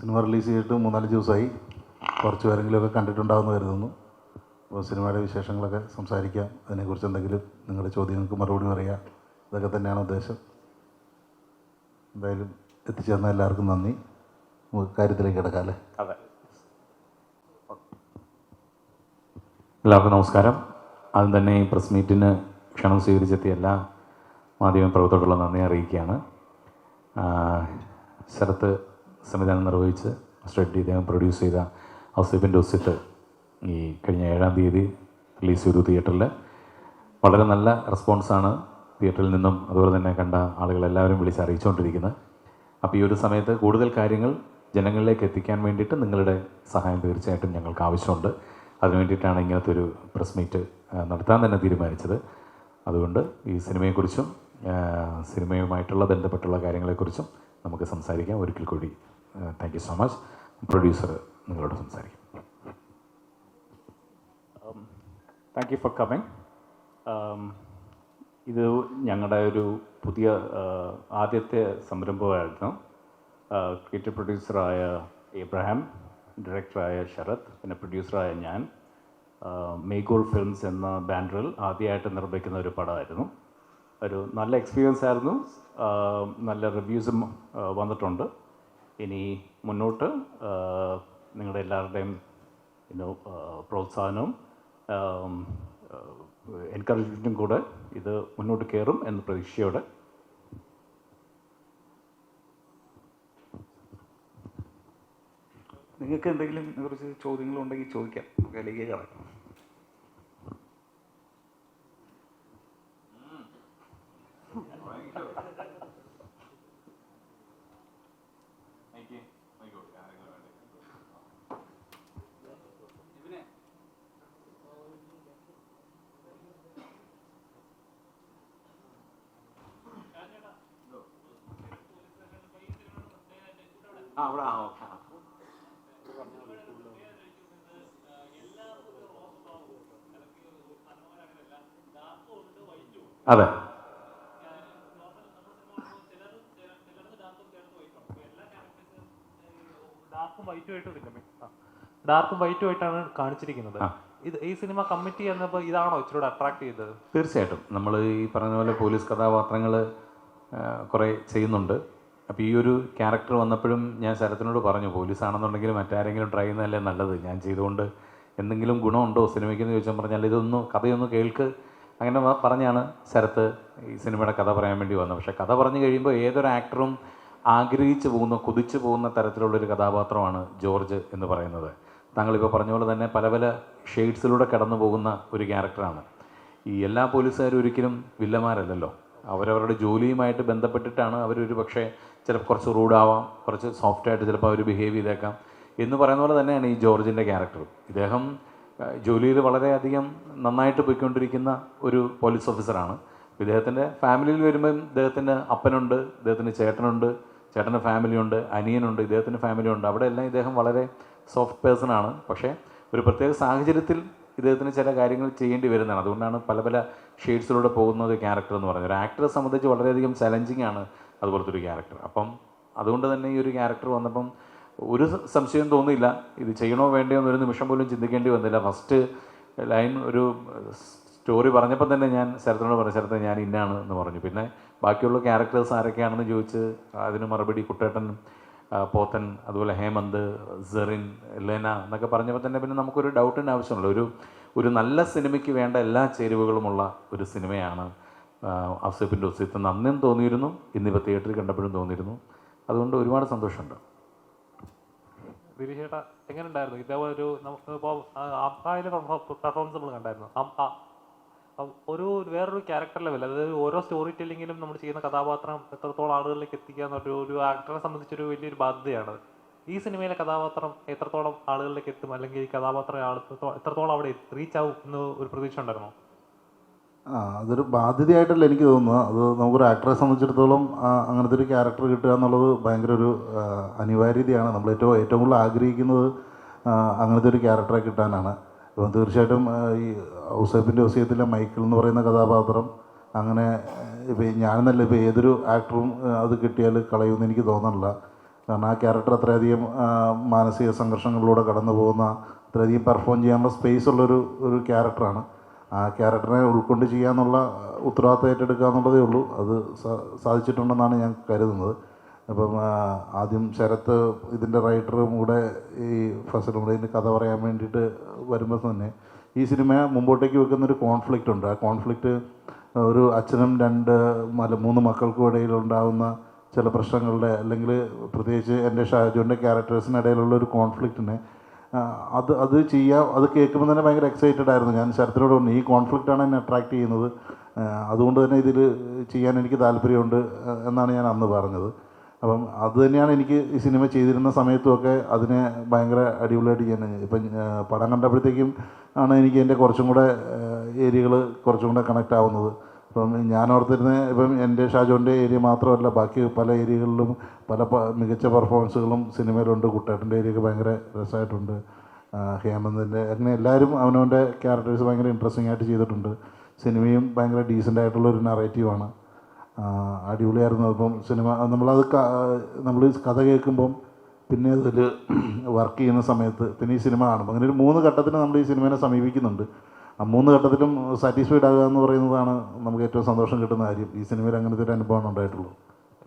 Cinema release ചെയ്തിട്ട് 3-4 ദിവസമായി. കുറച്ച് പേരെങ്കിലുമൊക്കെ കണ്ടിട്ടുണ്ടാകുമെന്ന് കരുതുന്നു. അപ്പോൾ സിനിമയുടെ വിശേഷങ്ങളൊക്കെ സംസാരിക്കാം, അതിനെക്കുറിച്ച് എന്തെങ്കിലും നിങ്ങളുടെ ചോദ്യങ്ങൾക്ക് മറുപടി പറയാം, ഇതൊക്കെ തന്നെയാണ് ഉദ്ദേശം. എന്തായാലും എത്തിച്ചേർന്ന എല്ലാവർക്കും നന്ദി. നമുക്ക് കാര്യത്തിലേക്ക് കിടക്കാം അല്ലേ? അതെ. എല്ലാവർക്കും നമസ്കാരം. ആദ്യം തന്നെ ഈ പ്രസ് മീറ്റിന് ക്ഷണം സ്വീകരിച്ചെത്തിയ എല്ലാ മാധ്യമപ്രവർത്തകർക്കുള്ള നന്ദി അറിയിക്കുകയാണ്. ശരത്ത് സംവിധാനം നിർവഹിച്ച് സ്റ്റഡി ഇദ്ദേഹം പ്രൊഡ്യൂസ് ചെയ്ത ഔസേപ്പിൻ്റെ ഒസിത്ത് ഈ കഴിഞ്ഞ 7-ാം തീയതി റിലീസ് ചെയ്തു തിയേറ്ററിൽ. വളരെ നല്ല റെസ്പോൺസാണ് തിയേറ്ററിൽ നിന്നും അതുപോലെ തന്നെ കണ്ട ആളുകളെല്ലാവരും വിളിച്ചറിയിച്ചുകൊണ്ടിരിക്കുന്നത്. അപ്പോൾ ഈ ഒരു സമയത്ത് കൂടുതൽ കാര്യങ്ങൾ ജനങ്ങളിലേക്ക് എത്തിക്കാൻ വേണ്ടിയിട്ട് നിങ്ങളുടെ സഹായം തീർച്ചയായിട്ടും ഞങ്ങൾക്ക് ആവശ്യമുണ്ട്. അതിനു വേണ്ടിയിട്ടാണ് ഇങ്ങനത്തെ ഒരു പ്രസ് മീറ്റ് നടത്താൻ തന്നെ തീരുമാനിച്ചത്. അതുകൊണ്ട് ഈ സിനിമയെക്കുറിച്ചും സിനിമയുമായിട്ടുള്ള ബന്ധപ്പെട്ടുള്ള കാര്യങ്ങളെക്കുറിച്ചും നമുക്ക് സംസാരിക്കാം. ഒരിക്കൽ കൂടി thank you so much. Producer നിങ്ങളോട് സംസാരിക്കും. Thank you for coming. ഇത് ഞങ്ങളുടെ ഒരു പുതിയ ആദ്യത്തെ സംരംഭമായിരുന്നു. ക്രിയേറ്റീവ് പ്രൊഡ്യൂസറായ എബ്രഹാം, ഡയറക്ടറായ ശരത്, പിന്നെ പ്രൊഡ്യൂസറായ ഞാൻ. മേഗോൾ ഫിലിംസ് എന്ന ബാനറിൽ ആദ്യമായിട്ട് നിർമ്മിക്കുന്ന ഒരു പടമായിരുന്നു. ഒരു നല്ല എക്സ്പീരിയൻസ് ആയിരുന്നു. നല്ല റിവ്യൂസും വന്നിട്ടുണ്ട്. ഇനി മുന്നോട്ട് നിങ്ങളുടെ എല്ലാവരുടെയും പ്രോത്സാഹനവും എൻകറേജ്മെൻറ്റും കൂടെ ഇത് മുന്നോട്ട് കയറും എന്ന പ്രതീക്ഷയോടെ. നിങ്ങൾക്ക് എന്തെങ്കിലും കുറച്ച് ചോദ്യങ്ങളുണ്ടെങ്കിൽ ചോദിക്കാം. നമുക്ക് അതിലേക്ക് കിടക്കാം. അവിടെ അതെ. ഡാർക്കും വൈറ്റുമായിട്ടാണ് കാണിച്ചിരിക്കുന്നത്. ഈ സിനിമ കമ്മിറ്റി എന്നപ്പോൾ ഇതാണോ ഇച്ചിരി അട്രാക്ട് ചെയ്തത്? തീർച്ചയായിട്ടും. നമ്മൾ ഈ പറഞ്ഞ പോലെ പോലീസ് കഥാപാത്രങ്ങൾ കുറേ ചെയ്യുന്നുണ്ട്. അപ്പോൾ ഈ ഒരു ക്യാരക്ടർ വന്നപ്പോഴും ഞാൻ ശരത്തിനോട് പറഞ്ഞു, പോലീസാണെന്നുണ്ടെങ്കിൽ മറ്റാരെങ്കിലും ട്രൈ ചെയ്യുന്നതല്ലേ നല്ലത്, ഞാൻ ചെയ്തുകൊണ്ട് എന്തെങ്കിലും ഗുണമുണ്ടോ സിനിമയ്ക്കെന്ന് ചോദിച്ചാൽ പറഞ്ഞാൽ ഇതൊന്ന് കഥയൊന്ന് കേൾക്ക്, അങ്ങനെ പറഞ്ഞാണ് ശരത്ത് ഈ സിനിമയുടെ കഥ പറയാൻ വേണ്ടി വന്നത്. പക്ഷേ കഥ പറഞ്ഞു കഴിയുമ്പോൾ ഏതൊരു ആക്ടറും ആഗ്രഹിച്ചു പോകുന്ന, കൊതിച്ചു പോകുന്ന തരത്തിലുള്ളൊരു കഥാപാത്രമാണ് ജോർജ് എന്ന് പറയുന്നത്. താങ്കളിപ്പോൾ പറഞ്ഞ പോലെ തന്നെ പല പല ഷെയ്ഡ്സിലൂടെ കടന്നു പോകുന്ന ഒരു ക്യാരക്ടറാണ്. ഈ എല്ലാ പോലീസുകാരും ഒരിക്കലും വില്ലന്മാരല്ലല്ലോ. അവരവരുടെ ജോലിയുമായിട്ട് ബന്ധപ്പെട്ടിട്ടാണ് അവരൊരു പക്ഷേ ചിലപ്പോൾ കുറച്ച് റൂഡാവാം, കുറച്ച് സോഫ്റ്റായിട്ട് ചിലപ്പോൾ അവർ ബിഹേവ് ചെയ്തേക്കാം എന്ന് പറയുന്ന പോലെ തന്നെയാണ് ഈ ജോർജിൻ്റെ ക്യാരക്ടർ. ഇദ്ദേഹം ജോലിയിൽ വളരെയധികം നന്നായിട്ട് പോയിക്കൊണ്ടിരിക്കുന്ന ഒരു പോലീസ് ഓഫീസറാണ്. ഇദ്ദേഹത്തിൻ്റെ ഫാമിലിയിൽ വരുമ്പം ഇദ്ദേഹത്തിന് അപ്പനുണ്ട്, ഇദ്ദേഹത്തിന് ചേട്ടനുണ്ട്, ചേട്ടൻ്റെ ഫാമിലിയുണ്ട്, അനിയനുണ്ട്, ഇദ്ദേഹത്തിൻ്റെ ഫാമിലിയുണ്ട്. അവിടെ എല്ലാം ഇദ്ദേഹം വളരെ സോഫ്റ്റ് പേഴ്സണാണ്. പക്ഷേ ഒരു പ്രത്യേക സാഹചര്യത്തിൽ ഇദ്ദേഹത്തിന് ചില കാര്യങ്ങൾ ചെയ്യേണ്ടി വരുന്നതാണ്. അതുകൊണ്ടാണ് പല പല ഷെയ്ഡ്സിലൂടെ പോകുന്ന ഒരു ക്യാരക്ടർ എന്ന് പറയുന്നത്. ഒരു ആക്ടറെ സംബന്ധിച്ച് വളരെയധികം ചലഞ്ചിങ് ആണ് അതുപോലത്തെ ഒരു ക്യാരക്ടർ. അപ്പം അതുകൊണ്ട് തന്നെ ഈ ഒരു ക്യാരക്ടർ വന്നപ്പം ഒരു സംശയം തോന്നിയില്ല, ഇത് ചെയ്യണോ വേണ്ടയോ എന്നൊരു നിമിഷം പോലും ചിന്തിക്കേണ്ടി വന്നില്ല. ഫസ്റ്റ് ലൈൻ ഒരു സ്റ്റോറി പറഞ്ഞപ്പോൾ തന്നെ ഞാൻ ശരത്തിനോട് പറഞ്ഞു, ശരത്ത് ഞാൻ ഇന്നാണ് എന്ന് പറഞ്ഞു. പിന്നെ ബാക്കിയുള്ള ക്യാരക്ടേഴ്സ് ആരൊക്കെയാണെന്ന് ചോദിച്ച് അതിന് മറുപടി കുട്ടേട്ടൻ, പോത്തൻ, അതുപോലെ ഹേമന്ത്, സെറിൻ, ലെന എന്നൊക്കെ പറഞ്ഞപ്പോൾ തന്നെ പിന്നെ നമുക്കൊരു ഡൗട്ടിന് ആവശ്യമുള്ള ഒരു നല്ല സിനിമയ്ക്ക് വേണ്ട എല്ലാ ചേരുവകളുമുള്ള ഒരു സിനിമയാണ് ഔസേപ്പിൻ്റെ ഒസിത്ത്. അന്നും തോന്നിയിരുന്നു, ഇന്നിപ്പോൾ തിയേറ്ററിൽ കണ്ടപ്പോഴും തോന്നിയിരുന്നു. അതുകൊണ്ട് ഒരുപാട് സന്തോഷമുണ്ട്. ദിലീഷേട്ടാ എങ്ങനെ ഉണ്ടായിരുന്നു ഇതേപോലെ ഒരു നമുക്കിപ്പോൾ അമ്പായിലെ പെർഫോമൻസ് നമ്മൾ കണ്ടായിരുന്നു. ഒരു വേറൊരു ക്യാരക്ടർ ലെവൽ, അതായത് ഓരോ സ്റ്റോറി ടെല്ലിങ്ങിലും നമ്മൾ ചെയ്യുന്ന കഥാപാത്രം എത്രത്തോളം ആളുകളിലേക്ക് എത്തിക്കുക എന്നൊരു ആക്ടറെ സംബന്ധിച്ചൊരു വലിയൊരു ബാധ്യതയാണ്. ഈ സിനിമയിലെ കഥാപാത്രം എത്രത്തോളം ആളുകളിലേക്ക് എത്തും, അല്ലെങ്കിൽ ഈ കഥാപാത്രം എത്രത്തോളം അവിടെ റീച്ച് ആവും എന്ന് ഒരു പ്രതീക്ഷ ഉണ്ടായിരുന്നോ? അതൊരു ബാധ്യതയായിട്ടല്ല എനിക്ക് തോന്നുന്നത്. അത് നമുക്കൊരു ആക്ടറെ സംബന്ധിച്ചിടത്തോളം അങ്ങനത്തെ ഒരു ക്യാരക്ടർ കിട്ടുക എന്നുള്ളത് ഭയങ്കര ഒരു അനിവാര്യതയാണ്. നമ്മൾ ഏറ്റവും കൂടുതൽ ആഗ്രഹിക്കുന്നത് അങ്ങനത്തെ ഒരു ക്യാരക്ടറെ കിട്ടാനാണ്. ഇപ്പം തീർച്ചയായിട്ടും ഈ ഔസേപ്പിൻ്റെ ഒസിയത്തിലെ മൈക്കിൾ എന്ന് പറയുന്ന കഥാപാത്രം അങ്ങനെ ഇപ്പം ഞാനെന്നല്ല, ഇപ്പോൾ ഏതൊരു ആക്ടറും അത് കിട്ടിയാൽ കളയുമെന്ന് എനിക്ക് തോന്നണില്ല. കാരണം ആ ക്യാരക്ടർ അത്രയധികം മാനസിക സംഘർഷങ്ങളിലൂടെ കടന്നു പോകുന്ന, അത്രയധികം പെർഫോം ചെയ്യാനുള്ള സ്പേസ് ഉള്ളൊരു ക്യാരക്ടറാണ്. ആ ക്യാരക്ടറിനെ ഉൾക്കൊണ്ട് ചെയ്യാന്നുള്ള ഉത്തരവാദിത്തം ഏറ്റെടുക്കുക എന്നുള്ളതേ ഉള്ളൂ. അത് സാധിച്ചിട്ടുണ്ടെന്നാണ് ഞാൻ കരുതുന്നത്. അപ്പം ആദ്യം ശരത്ത് ഇതിൻ്റെ റൈറ്ററും കൂടെ ഈ ഫസലും കൂടെ ഇതിൻ്റെ കഥ പറയാൻ വേണ്ടിയിട്ട് വരുമ്പോൾ തന്നെ ഈ സിനിമ മുമ്പോട്ടേക്ക് വെക്കുന്നൊരു കോൺഫ്ലിക്റ്റ് ഉണ്ട്. ആ കോൺഫ്ലിക്റ്റ് ഒരു അച്ഛനും 3 മക്കൾക്കും ഇടയിലുണ്ടാകുന്ന ചില പ്രശ്നങ്ങളുടെ, അല്ലെങ്കിൽ പ്രത്യേകിച്ച് എൻ്റെ ഷാജുവിൻ്റെ ക്യാരക്ടേഴ്സിനിടയിലുള്ള ഒരു കോൺഫ്ലിക്റ്റിനെ അത് ചെയ്യാം. അത് കേൾക്കുമ്പോൾ തന്നെ ഭയങ്കര എക്സൈറ്റഡ് ആയിരുന്നു. ഞാൻ ശരത്തിനോട് പറഞ്ഞു, ഈ കോൺഫ്ലിക്റ്റാണ് എന്നെ അട്രാക്റ്റ് ചെയ്യുന്നത്, അതുകൊണ്ട് തന്നെ ഇതിൽ ചെയ്യാൻ എനിക്ക് താല്പര്യമുണ്ട് എന്നാണ് ഞാൻ അന്ന് പറഞ്ഞത്. അപ്പം അത് തന്നെയാണ് എനിക്ക് ഈ സിനിമ ചെയ്തിരുന്ന സമയത്തുമൊക്കെ അതിനെ ഭയങ്കര അടിപൊളിയായിട്ട് ചെയ്യാൻ. ഇപ്പം പടം കണ്ടപ്പോഴത്തേക്കും ആണ് എനിക്ക് എൻ്റെ കുറച്ചും കൂടെ ഏരിയകൾ കുറച്ചും കൂടെ കണക്റ്റ് ആവുന്നത്. ഇപ്പം ഞാൻ ഓർത്തിരുന്നത്, ഇപ്പം എൻ്റെ ഷാജോൻ്റെ ഏരിയ മാത്രമല്ല, ബാക്കി പല ഏരിയകളിലും മികച്ച പെർഫോമൻസുകളും സിനിമയിലുണ്ട്. കുട്ടേട്ടൻ്റെ ഏരിയയൊക്കെ ഭയങ്കര രസമായിട്ടുണ്ട്. ഹേമന്തിൻ്റെ, അങ്ങനെ എല്ലാവരും അവനവൻ്റെ ക്യാരക്ടേഴ്സ് ഭയങ്കര ഇൻട്രസ്റ്റിംഗ് ആയിട്ട് ചെയ്തിട്ടുണ്ട്. സിനിമയും ഭയങ്കര ഡീസൻ്റ് ആയിട്ടുള്ളൊരു നറേറ്റീവാണ്. അടിപൊളിയായിരുന്നു. അപ്പം സിനിമ നമ്മൾ കഥ കേൾക്കുമ്പം പിന്നെ അതിൽ വർക്ക് ചെയ്യുന്ന സമയത്ത് പിന്നെ ഈ സിനിമ കാണുമ്പോൾ അങ്ങനെ ഒരു 3 ഘട്ടത്തിൽ നമ്മൾ ഈ സിനിമയെ സമീപിക്കുന്നുണ്ട്. ആ 3 ഘട്ടത്തിലും സാറ്റിസ്ഫൈഡ് ആകുക എന്ന് പറയുന്നതാണ് നമുക്ക് ഏറ്റവും സന്തോഷം കിട്ടുന്ന കാര്യം. ഈ സിനിമയിൽ അങ്ങനത്തെ ഒരു അനുഭവമാണ് ഉണ്ടായിട്ടുള്ളൂ.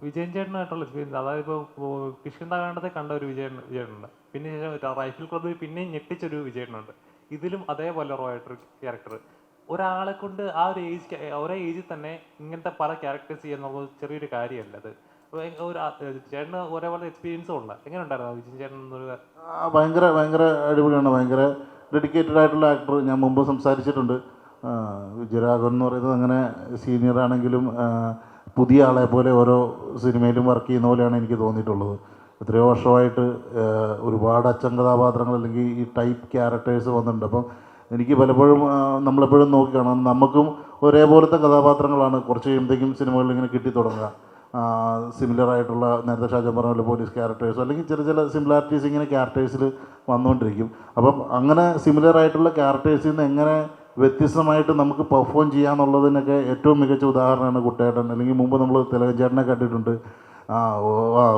വിജയൻ ചേട്ടനായിട്ടുള്ള എക്സ്പീരിയൻസ്, അതായത് ഇപ്പോൾ കിഷ്കിന്താകാണ്ഡത്തെ കണ്ട ഒരു വിജയനുണ്ട്, പിന്നെ ശേഷം റൈഫിൾ ക്ലബ്ബിൽ പിന്നെയും ഞെട്ടിച്ചൊരു വിജയനുണ്ട്. ഇതിലും അതേപോലെ ആയിട്ടൊരു ക്യാരക്ടർ. ഒരാളെ കൊണ്ട് ആ ഒരു ഒരേ ഏജിൽ തന്നെ ഇങ്ങനത്തെ പല ക്യാരക്ടേഴ്സ് ചെയ്യുന്നത് ചെറിയൊരു കാര്യമല്ല. അത് ചേട്ടന് ഒരേപോലെ എക്സ്പീരിയൻസും ഉണ്ട്. എങ്ങനെ ഉണ്ടായിരുന്നു വിജയൻ ചേട്ടൻ എന്നൊരു? ഭയങ്കര ഭയങ്കര അടിപൊളിയാണ്. ഭയങ്കര ഡെഡിക്കേറ്റഡ് ആയിട്ടുള്ള ആക്ടർ. ഞാൻ മുമ്പ് സംസാരിച്ചിട്ടുണ്ട്. വിജയരാഘവൻ എന്ന് പറയുന്നത് അങ്ങനെ സീനിയർ ആണെങ്കിലും പുതിയ ആളെ പോലെ ഓരോ സിനിമയിലും വർക്ക് ചെയ്യുന്ന പോലെയാണ് എനിക്ക് തോന്നിയിട്ടുള്ളത്. എത്രയോ വർഷമായിട്ട് ഒരുപാട് അച്ഛൻ കഥാപാത്രങ്ങൾ അല്ലെങ്കിൽ ഈ ടൈപ്പ് ക്യാരക്ടേഴ്സ് വന്നിട്ടുണ്ട്. അപ്പം എനിക്ക് പലപ്പോഴും നമ്മളെപ്പോഴും നോക്കി കാണാം, നമുക്കും ഒരേപോലത്തെ കഥാപാത്രങ്ങളാണ് കുറച്ച് കഴിയുമ്പോഴത്തേക്കും സിനിമകളിൽ ഇങ്ങനെ കിട്ടിത്തുടങ്ങുക. സിമിലർ ആയിട്ടുള്ള, നേരത്തെ ഷാജൻ പറഞ്ഞ പോലെ പോലീസ് ക്യാരക്ടേഴ്സ് അല്ലെങ്കിൽ ചില സിമിലാരിറ്റീസ് ഇങ്ങനെ ക്യാരക്ടേഴ്സിൽ വന്നുകൊണ്ടിരിക്കും. അപ്പം അങ്ങനെ സിമിലർ ആയിട്ടുള്ള ക്യാരക്ടേഴ്സിൽ നിന്ന് എങ്ങനെ വ്യത്യസ്തമായിട്ട് നമുക്ക് പെർഫോം ചെയ്യാന്നുള്ളതിനൊക്കെ ഏറ്റവും മികച്ച ഉദാഹരണമാണ് കുട്ടേട്ടൻ. അല്ലെങ്കിൽ മുമ്പ് നമ്മൾ തിലകൻ കണ്ടിട്ടുണ്ട്.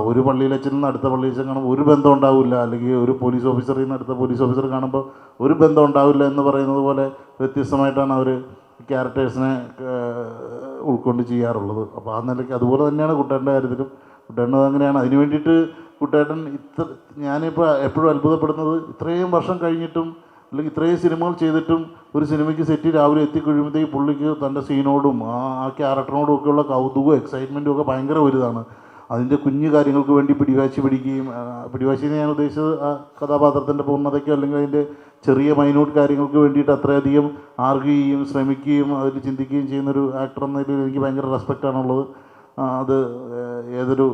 ഒരു പള്ളിയിലച്ഛനിൽ നിന്ന് അടുത്ത പള്ളിയിലച്ഛൻ കാണുമ്പോൾ ഒരു ബന്ധം ഉണ്ടാവില്ല, അല്ലെങ്കിൽ ഒരു പോലീസ് ഓഫീസറിൽ നിന്ന് അടുത്ത പോലീസ് ഓഫീസർ കാണുമ്പോൾ ഒരു ബന്ധം ഉണ്ടാവില്ല എന്ന് പറയുന്നത് പോലെ വ്യത്യസ്തമായിട്ടാണ് അവർ ക്യാരക്ടേഴ്സിനെ ഉൾക്കൊണ്ട് ചെയ്യാറുള്ളത്. അപ്പോൾ ആ നിലയ്ക്ക് അതുപോലെ തന്നെയാണ് കുട്ടേട്ടൻ്റെ കാര്യത്തിലും. കുട്ടേട്ടൻ അങ്ങനെയാണ്. അതിന് വേണ്ടിയിട്ട് കുട്ടേട്ടൻ ഞാനിപ്പോൾ എപ്പോഴും അത്ഭുതപ്പെടുന്നത്, ഇത്രയും വർഷം കഴിഞ്ഞിട്ടും അല്ലെങ്കിൽ ഇത്രയും സിനിമകൾ ചെയ്തിട്ടും ഒരു സിനിമയ്ക്ക് സെറ്റ് രാവിലെ എത്തിക്കഴിയുമ്പോഴത്തേക്ക് പുള്ളിക്ക് തൻ്റെ സീനോടും ആ ക്യാരക്ടറിനോടും ഒക്കെയുള്ള കൗതുകവും എക്സൈറ്റ്മെൻറ്റും ഒക്കെ ഭയങ്കര വലുതാണ്. അതിൻ്റെ കുഞ്ഞു കാര്യങ്ങൾക്ക് വേണ്ടി പിടിവാശിന്ന് ഞാൻ ഉദ്ദേശിച്ചത് ആ കഥാപാത്രത്തിൻ്റെ പൂർണ്ണതയ്ക്കോ അല്ലെങ്കിൽ അതിൻ്റെ ചെറിയ മൈന്യൂട്ട് കാര്യങ്ങൾക്ക് വേണ്ടിയിട്ട് അത്രയധികം ആർഗ്യൂ ചെയ്യുകയും ശ്രമിക്കുകയും അതിൽ ചിന്തിക്കുകയും ചെയ്യുന്നൊരു ആക്ടർ എന്നതിൽ എനിക്ക് ഭയങ്കര റെസ്പെക്റ്റാണുള്ളത്. അത് ഏതൊരു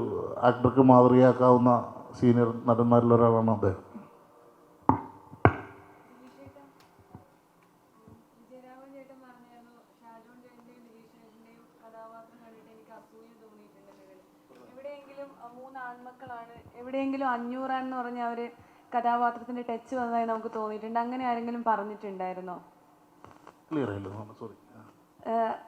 ആക്ടർക്ക് മാതൃകയാക്കാവുന്ന സീനിയർ നടന്മാരിൽ ഒരാളാണ് അദ്ദേഹം. എവിടെയെങ്കിലും 500 എന്ന് പറഞ്ഞ ആ ഒരു കഥാപാത്രത്തിന്റെ ടച്ച് വന്നതായി നമുക്ക് തോന്നിയിട്ടുണ്ട്. അങ്ങനെ ആരെങ്കിലും പറഞ്ഞിട്ടുണ്ടായിരുന്നോ?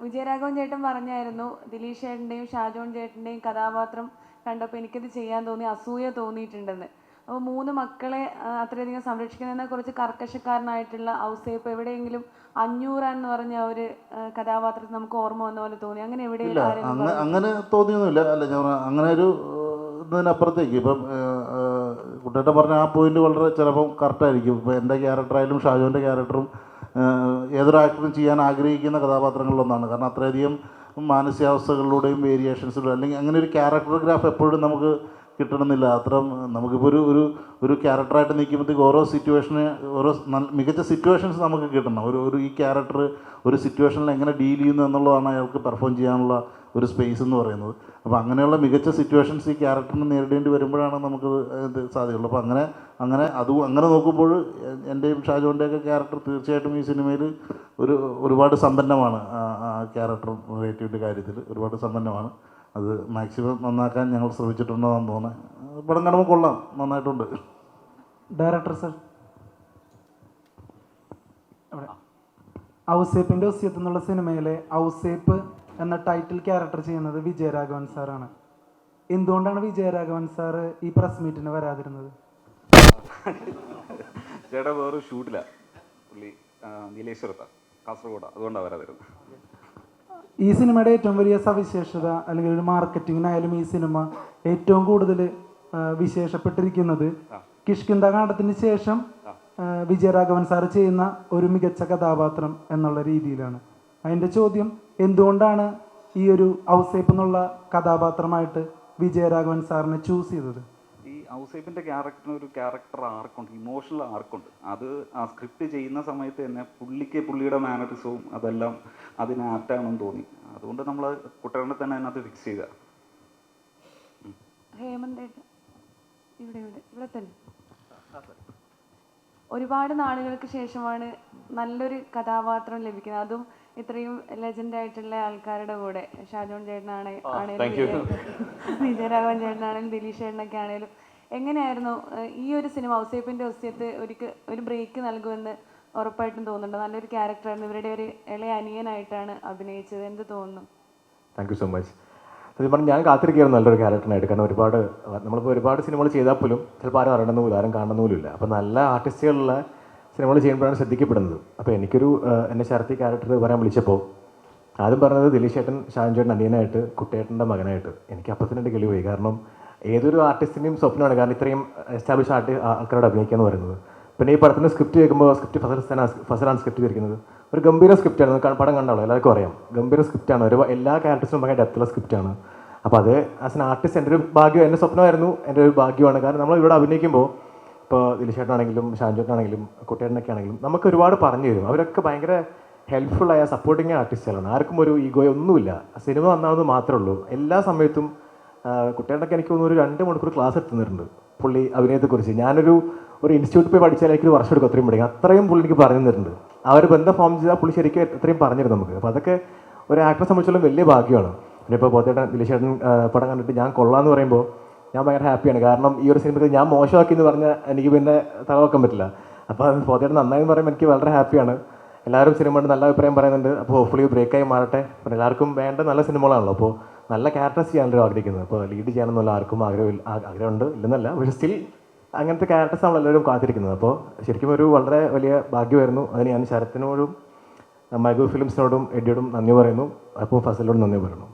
വിജയരാഘവൻ ചേട്ടൻ പറഞ്ഞായിരുന്നു, ദിലീഷ് ചേട്ടൻ്റെയും ഷാജോൺ ചേട്ടൻ്റെയും കഥാപാത്രം കണ്ടപ്പോൾ എനിക്കത് ചെയ്യാൻ തോന്നി, അസൂയ തോന്നിയിട്ടുണ്ടെന്ന്. അപ്പോൾ 3 മക്കളെ അത്രയധികം സംരക്ഷിക്കുന്നതിനെ കുറിച്ച് കർക്കശക്കാരനായിട്ടുള്ള ഔസേപ്പ് എവിടെയെങ്കിലും 500 എന്ന് പറഞ്ഞ ഒരു കഥാപാത്രത്തിൽ നമുക്ക് ഓർമ്മ വന്ന പോലെ തോന്നി. അങ്ങനെ എവിടെയെങ്കിലും അങ്ങനെ തോന്നിയൊന്നുമില്ല. അല്ല, ഞാൻ അങ്ങനെ ഒരു ഇതിനപ്പുറത്തേക്ക് ഇപ്പം കുട്ടേട്ടൻ പറഞ്ഞ ആ പോയിന്റ് വളരെ ചിലപ്പം കറക്റ്റായിരിക്കും. ഇപ്പോൾ എൻ്റെ ക്യാരക്ടറായാലും ഷാജോൻ്റെ ക്യാരക്ടറും ഏതൊരു ആക്ടറും ചെയ്യാൻ ആഗ്രഹിക്കുന്ന കഥാപാത്രങ്ങളിലൊന്നാണ്. കാരണം അത്രയധികം മാനസികാവസ്ഥകളിലൂടെയും വേരിയേഷൻസിലൂടെ അല്ലെങ്കിൽ അങ്ങനെ ഒരു ക്യാരക്ടർ എപ്പോഴും നമുക്ക് കിട്ടണമെന്നില്ല. അത്രയും നമുക്കിപ്പോൾ ഒരു ക്യാരക്ടറായിട്ട് നിൽക്കുമ്പോഴത്തേക്ക് ഓരോ മികച്ച സിറ്റുവേഷൻസ് നമുക്ക് കിട്ടണം. ഈ ക്യാരക്ടർ ഒരു സിറ്റുവേഷനിൽ എങ്ങനെ ഡീൽ ചെയ്യുന്നു എന്നുള്ളതാണ് അയാൾക്ക് പെർഫോം ചെയ്യാനുള്ള ഒരു സ്പേസ് എന്ന് പറയുന്നത്. അപ്പോൾ അങ്ങനെയുള്ള മികച്ച സിറ്റുവേഷൻസ് ഈ ക്യാരക്ടറിന് നേരിടേണ്ടി വരുമ്പോഴാണ് നമുക്കത് സാധ്യതയുള്ളൂ. അപ്പോൾ അങ്ങനെ നോക്കുമ്പോൾ എൻ്റെയും ഷാജോൻ്റെയൊക്കെ ക്യാരക്ടർ തീർച്ചയായിട്ടും ഈ സിനിമയിൽ ഒരുപാട് സമ്പന്നമാണ്. ആ ക്യാരക്ടർ റിലേറ്റീവിൻ്റെ കാര്യത്തിൽ ഒരുപാട് സമ്പന്നമാണ്. അത് മാക്സിമം നന്നാക്കാൻ ഞങ്ങൾ ശ്രമിച്ചിട്ടുണ്ടെന്നാണ് തോന്നുന്നത്. പടം കാണുമ്പോൾ കൊള്ളാം, നന്നായിട്ടുണ്ട്. ഡയറക്ടർ സർ, ഔസേപ്പിൻ്റെ ഒസ്യത്ത് എന്നുള്ള സിനിമയിലെ ഔസേപ്പ് എന്ന ടൈറ്റിൽ ക്യാരക്ടർ ചെയ്യുന്നത് വിജയരാഘവൻ സാറാണ്. എന്തുകൊണ്ടാണ് വിജയരാഘവൻ സാറ് ഈ പ്രസ് മീറ്റിന് വരാതിരുന്നത്? ചേട്ടാ വേറൊരു ഷൂട്ടിലാണ് പുള്ളി, നീലേശ്വരത്താണ്, കാസർഗോഡാണ്, അതുകൊണ്ടാണ് വരാതിരുന്നത്. ഈ സിനിമയുടെ ഏറ്റവും വലിയ സവിശേഷത അല്ലെങ്കിൽ ഒരു മാർക്കറ്റിങ്ങിനായാലും ഈ സിനിമ ഏറ്റവും കൂടുതൽ വിശേഷപ്പെട്ടിരിക്കുന്നത് കിഷ്കിന്ധ കാണ്ഡത്തിന് ശേഷം വിജയരാഘവൻ സാറ് ചെയ്യുന്ന ഒരു മികച്ച കഥാപാത്രം എന്നുള്ള രീതിയിലാണ്. അതിൻ്റെ ചോദ്യം, എന്തുകൊണ്ടാണ് ഈ ഒരു ഔസേപ്പ് എന്നുള്ള കഥാപാത്രമായിട്ട് വിജയരാഘവൻ സാറിനെ ചൂസ് ചെയ്തത്? ഈ ഔസേപ്പിൻ്റെ ക്യാരക്ടറിന് ഒരു ക്യാരക്ടർ ആർക്കുണ്ട്, ഇമോഷണൽ ആർക്കുണ്ട്. അത് ആ സ്ക്രിപ്റ്റ് ചെയ്യുന്ന സമയത്ത് തന്നെ പുള്ളിയുടെ മാനറിസവും അതെല്ലാം അതിന് ആപ്റ്റാണെന്ന് തോന്നി. അതുകൊണ്ട് നമ്മൾ കുട്ടരനെ തന്നെ അതിനകത്ത് ഫിക്സ് ചെയ്ത. ഹേമന്ത് ഇവിടെ തന്നെ ഒരുപാട് നാളുകൾക്ക് ശേഷമാണ് നല്ലൊരു കഥാപാത്രം ലഭിക്കുന്നത്, അതും ഇത്രയും ലെജൻഡ് ആയിട്ടുള്ള ആൾക്കാരുടെ കൂടെ. ഷാജോൺ ചേട്ടനാണെങ്കിലും വിജയരാഘവൻ ചേട്ടനാണെങ്കിലും ദിലീഷ് ചേട്ടനൊക്കെ ആണെങ്കിലും. എങ്ങനെയായിരുന്നു ഈ ഒരു സിനിമ ഔസേപ്പിൻ്റെ ഒസ്യത്ത് ഒരു ബ്രേക്ക് നൽകുമെന്ന് ഉറപ്പായിട്ടും തോന്നുന്നുണ്ട്? നല്ലൊരു ക്യാരക്ടറായിരുന്നു, ഇവരുടെ ഒരു ഇളയ അനിയനായിട്ടാണ് അഭിനയിച്ചത്. എന്ത് തോന്നുന്നു? Thank you so much. സത്യം പറഞ്ഞാൽ ഞാൻ കാത്തിരിക്കുകയായിരുന്നു നല്ലൊരു ക്യാരക്ടറിനായിട്ട്. കാരണം നമ്മളിപ്പോൾ ഒരുപാട് സിനിമകൾ ചെയ്താൽ പോലും ചിലപ്പോൾ ആരും അറിയണമെന്ന് പോലും ആരും കാണുന്ന പോലും ഇല്ല. അപ്പോൾ നല്ല ആർട്ടിസ്റ്റുകളുള്ള സിനിമകൾ ചെയ്യുമ്പോഴാണ് ശ്രദ്ധിക്കപ്പെടുന്നത്. അപ്പോൾ എനിക്കൊരു എന്നെ ശരത്തി ക്യാരക്ടർ വരാൻ വിളിച്ചപ്പോൾ ആദ്യം പറഞ്ഞത് ദിലീഷ് ചേട്ടൻ ഷാജോൺ ചേട്ടൻ അനിയനായിട്ട്, കുട്ടേട്ടൻ്റെ മകനായിട്ട്. എനിക്ക് അപ്പോൾ തന്നെ കിളി പോയി. കാരണം ഏതൊരു ആർട്ടിസ്റ്റിൻ്റെയും സ്വപ്നമാണ്, കാരണം ഇത്രയും എസ്റ്റാബ്ലിഷ് ആൾക്കാരോട് അഭിനയിക്കുക എന്ന് പറയുന്നത്. പിന്നെ ഈ പടത്തിൻ്റെ സ്ക്രിപ്റ്റ് കേൾക്കുമ്പോൾ ഫസലാണ് സ്ക്രിപ്റ്റ് ചെയ്തിരിക്കുന്നത്. ഒരു ഗംഭീര സ്ക്രിപ്റ്റാണ്, പടം കണ്ടാലോ എല്ലാവർക്കും അറിയാം. ഗംഭീര സ്ക്രിപ്റ്റാണ്, എല്ലാ ക്യാരക്ടേഴ്സിനും ഭയങ്കര ഡെപ്തുള്ള സ്ക്രിപ്റ്റാണ്. അപ്പോൾ അത് ആസ് എൻ ആർട്ടിസ്റ്റ് എൻ്റെ ഒരു ഭാഗ്യം, എൻ്റെ സ്വപ്നമായിരുന്നു, എൻ്റെ ഒരു ഭാഗ്യമാണ്. കാരണം നമ്മൾ ഇവിടെ അഭിനയിക്കുമ്പോൾ ഇപ്പോൾ ദിലീഷ് ചേട്ടനാണെങ്കിലും ഷാജോൺ ചേട്ടനാണെങ്കിലും കുട്ടേട്ടനൊക്കെ ആണെങ്കിലും നമുക്ക് ഒരുപാട് പറഞ്ഞു തരും. അവരൊക്കെ ഭയങ്കര ഹെൽപ്ഫുള്ളായ സപ്പോർട്ടിങ് ആർട്ടിസ്റ്റുകളാണ്. ആർക്കും ഒരു ഈഗോയോ ഒന്നുമില്ല. സിനിമ വന്നാണെന്ന് മാത്രമേ ഉള്ളൂ. എല്ലാ സമയത്തും കുട്ടേട്ടനൊക്കെ എനിക്ക് തോന്നുന്നു ഒരു 2 മണിക്കൂർ ക്ലാസ് എടുത്തിട്ടുണ്ട് പുള്ളി അഭിനയത്തെക്കുറിച്ച്. ഞാനൊരു ഇൻസ്റ്റിറ്റ്യൂട്ടിൽ പോയി പഠിച്ചാൽ എനിക്ക് 1 വർഷം എടുക്കും അത്രയും പഠിക്കും. അത്രയും പുള്ളി എനിക്ക് പറഞ്ഞു തന്നിട്ടുണ്ട്. ആ ഒരു ബന്ധം ഫോം ചെയ്താൽ പുള്ളി ശരിക്കും അത്രയും പറഞ്ഞിരുന്നു നമുക്ക്. അപ്പോൾ അതൊക്കെ ഒരു ആക്ടറെ സംബന്ധിച്ചുള്ള വലിയ ഭാഗ്യമാണ്. പിന്നെ ഇപ്പോൾ പോത്തേട്ടൻ ദിലീഷ് ചേട്ടൻ പടം കണ്ടിട്ട് ഞാൻ കൊള്ളാമെന്ന് പറയുമ്പോൾ ഞാൻ ഭയങ്കര ഹാപ്പിയാണ്. കാരണം ഈ ഒരു സിനിമയിൽ ഞാൻ മോശമാക്കി എന്ന് പറഞ്ഞാൽ എനിക്ക് പിന്നെ തലവെക്കാൻ പറ്റില്ല. അപ്പോൾ പോത്തേട്ടൻ നന്നായി പറയുമ്പോൾ എനിക്ക് വളരെ ഹാപ്പിയാണ്. എല്ലാവരും സിനിമ കൊണ്ട് നല്ല അഭിപ്രായം പറയുന്നുണ്ട്. അപ്പോൾ ഹോപ്പ്ഫുള്ളി ബ്രേക്കായി മാറട്ടെ. പിന്നെ എല്ലാവർക്കും വേണ്ട നല്ല സിനിമകളാണല്ലോ. അപ്പോൾ നല്ല ക്യാരക്ടേഴ്സ് ചെയ്യാനല്ലോ ആഗ്രഹിക്കുന്നത്. അപ്പോൾ ലീഡ് ചെയ്യാനൊന്നുമല്ല ആർക്കും ആഗ്രഹമുണ്ട് ഇല്ലെന്നല്ല, പക്ഷേ സ്റ്റിൽ അങ്ങനത്തെ ക്യാരക്ടേഴ്സ് നമ്മളെല്ലാവരും കാത്തിരിക്കുന്നത്. അപ്പോൾ ശരിക്കും ഒരു വളരെ വലിയ ഭാഗ്യമായിരുന്നു. അതിന് ഞാൻ ശരത്തിനോടും മൈഗോ ഫിലിംസിനോടും എഡിയോടും നന്ദി പറയുന്നു. അപ്പോൾ ഫസലിനോടും നന്ദി പറയുന്നു.